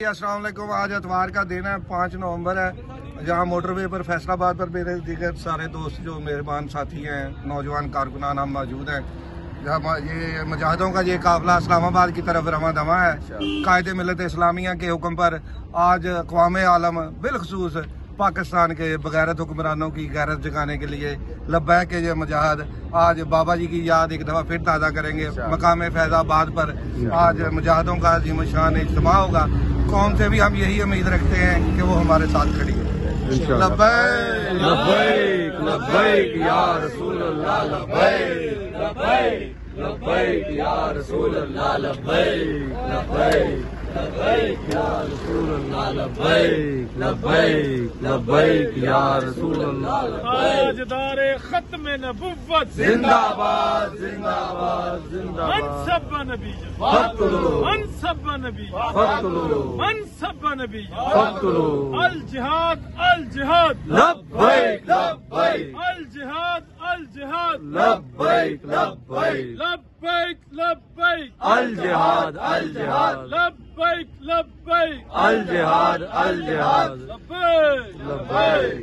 अस्सलाम वालेकुम। आज इतवार का दिन है, 5 नवंबर है। जहाँ मोटरवे पर फैसलाबाद पर मेरे दीगर सारे दोस्त जो मेहरबान साथी हैं, नौजवान कारकुनान हम मौजूद हैं। जहाँ ये मुजाहिदों का ये काफिला इस्लामाबाद की तरफ रवां दवा है। कायदे मिलत इस्लामिया के हुक्म पर आज अक़वाम आलम बिलखसूस पाकिस्तान के बगैरत हुक्मरानों की गैरत जगाने के लिए लब्बैक के ये मुजाहिद आज बाबा जी की याद एक दफ़ा फिर ताज़ा करेंगे। मकाम फैज़ाबाद पर आज मुजाहिदों का अज़ीम शान इज्तिमा होगा। कौम से भी हम यही उम्मीद रखते हैं कि वो हमारे साथ खड़ी है। लब्बैक लब्बैक लब्बैक या रसूल अल्लाह, लब्बैक लब्बैक लब्बैक या रसूल अल्लाह, लब्बैक लब्बैक लब्बैक या रसूल अल्लाह, लब्बैक लब्बैक लब्बैक या रसूल अल्लाह। ताजदारे खत्म नबुव्वत जिंदाबाद जिंदाबाद जिंदाबाद। मनसब नबी फक्तुलू मनसब नबी फक्तुलू मनसब नबी फक्तुलू। अल जिहाद लब्बैक लब्बैक अल जिहाद लब्बैक लब्बैक लब्बैक लब्बैक अल जिहाद लब्बैक लब्बैक अल जिहाद लब्बैक लब्बैक।